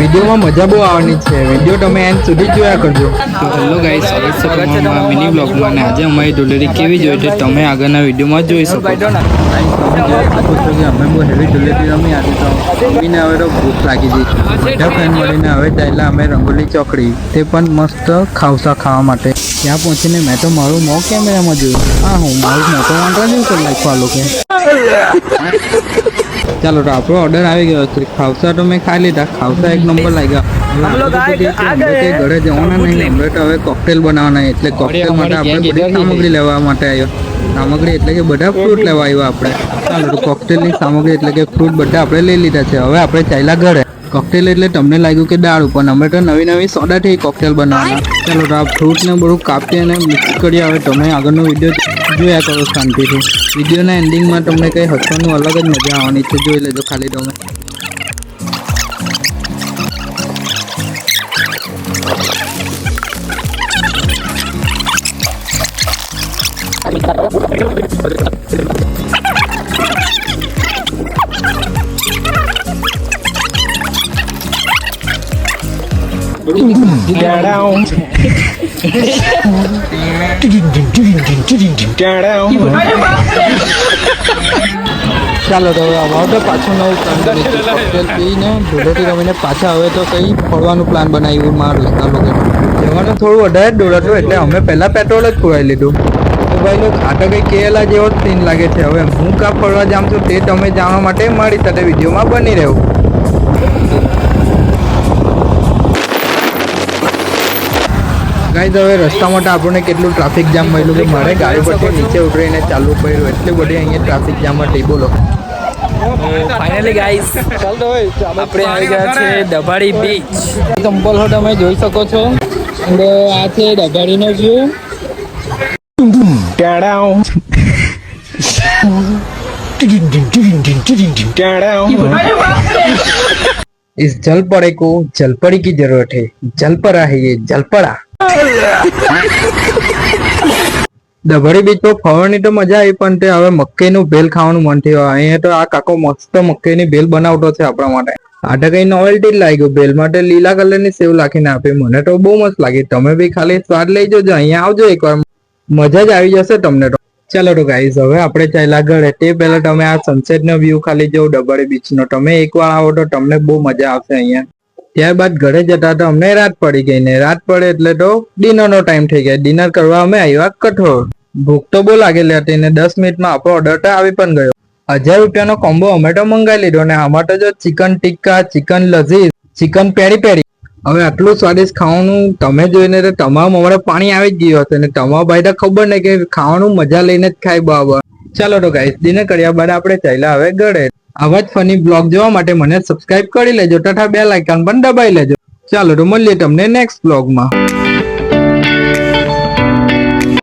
વિડીયોમાં મજા બહુ આવવાની છે, વિડીયો તમે એન્ડ સુધી જોયા કરજો। તો હેલો ગાઈસ, સ્વાગત છે તમારા મિની બ્લોગમાં અને આજે અમારી ધૂળેટી કેવી જોઈ છે તમે આગળના વિડીયોમાં જોઈ શકો છો। અમે બહુ હેવી ધૂળેટી રમી આજે તો રમીને હવે તો ભૂખ લાગી ગઈ, બધા ફ્રેન્ડ મળીને હવે ચાલ્યા અમે રંગોલી ચોકડી, તે પણ મસ્ત ખાવસા ખાવા માટે। ત્યાં પહોંચીને મેં તો મારું મોં કેમેરામાં જોયું, હા હું મારું મોટો વાંટો જેવું કરી નાખ્યું આ લોકો। ચાલો તો આપણો ઓર્ડર આવી ગયો છે, ખાવસા તો મેં ખાઈ લીધા, ખાવસા એક નંબર લાગ્યા। ઘરે જવાના નહીં, હમણાં તો હવે કોકટેલ બનાવવાના, એટલે કોકટેલ માટે આપણે બધી સામગ્રી લેવા માટે આવ્યો। સામગ્રી એટલે કે બધા ફ્રૂટ લેવા આવ્યા આપણે। ચાલો તો કોકટેલની સામગ્રી એટલે કે ફ્રૂટ બધા આપણે લઈ લીધા છે, હવે આપણે ચાલ્યા ઘરે। કોકટેલ એટલે તમને લાગ્યું કે દાળ ઉપર, અમે તો નવી નવી સોડાથી કોકટેલ બનાવવાના। ચાલો તો આ ફ્રૂટને બધું કાપી અને મિક્સ કરી, હવે તમે આગળનો વિડીયો જોયા કરો શાંતિથી। વિડીયોના એન્ડિંગમાં તમને કંઈ હસવાનું અલગ જ મજા આવવાની છે, જોઈ લેજો ખાલી તમે। ચાલો તો હવે પાછું નવું પ્લાન કરીશું, કોકટેલ પીને ધૂળેટી રમીને પાછા હવે તો કંઈ ફરવાનું પ્લાન બનાવ્યું મારું આ લોકો જવાનું થોડું વધારે જ દોડાતું, એટલે અમે પહેલાં પેટ્રોલ જ પુરાવી લીધું। તો ભાઈ લોકો આ તો કંઈ કેએલા જેવો જ સીન લાગે છે, હવે હું કાં ફરવા જાઉં છું તે તમે જાણવા માટે મારી સાથે વિડીયોમાં બની રહેવું। ગાઈઝ હવે રસ્તા માટે આપણને કેટલું ટ્રાફિક જામ મળ્યું કે મારે ગાડી પરથી નીચે ઉતરીને ચાલવું પડ્યું, એટલી બધી અહીંયા ટ્રાફિક જામ હતી બોલો। ફાઇનલી ગાઈસ આપણે આવી ગયા છે ડભાડી બીચ। ચંપલ હો તમે જોઈ શકો છો, અને આ છે ડભાડીનો વ્યૂ। इस जल पड़े को जल पड़ी की जरूरत है, जल पड़ा है ये जल पड़ा। ડભાડી બીચ પર ફરવાની તો મજા આવી, પણ તે હવે મકાઈનું ભેલ ખાવાનું મન થયું। અહીંયા તો આ કાકો મસ્ત મકાઈની ભેલ બનાવતો છે આપણા માટે, આ તો કઈ નોવેલ્ટી જ લાગ્યું। ભેલ માટે લીલા કલરની સેવ નાખીને આપી, મને તો બહુ મસ્ત લાગી। તમે બી ખાલી સ્વાદ લઈ જજો, અહીંયા આવજો એકવાર, મજા જ આવી જશે તમને તો। ચાલો તો ગાઈઝ હવે આપણે ચાલ્યા ઘરે, તે પહેલા તમે આ સનસેટનો વ્યૂ ખાલી જો ડભાડી બીચનો, તમે એકવાર આવો તો તમને બહુ મજા આવશે અહીંયા। ત્યારબાદ ઘરે જતા તો અમને રાત પડી ગઈ, ને રાત પડે એટલે તો ડિનરનો ટાઈમ થઈ ગયા। ડિનર કરવા અમે આવ્યા કઠોળ, ભૂખ તો બહુ લાગેલી હતી ને 10 મિનિટમાં આપણો ઓર્ડર તો આવી પણ ગયો। 1000 રૂપિયાનો કોમ્બો અમે તો મંગાવી લીધો, ને આમાં તો જો ચિકન ટિક્કા, ચિકન લઝીઝ, ચિકન પેરી પેરી, હવે આટલું સ્વાદિષ્ટ ખાવાનું તમે જોઈને તો તમારા મોઢામાં પાણી આવી જ ગયું હશે, ને તમારા ભાઈ તો ખબર ને કે ખાવાનું મજા લઈને જ ખાય બરાબર। ચાલો તો ગાઈસ ડિનર કર્યા બાદ આપણે ચાલ્યા હવે ઘરે। આવા જ ફની બ્લોગ જોવા માટે મને સબસ્ક્રાઇબ કરી લેજો તથા બેલ આઇકન પણ દબાવી લેજો। ચાલો તો મળીએ તમને નેક્સ્ટ બ્લોગમાં।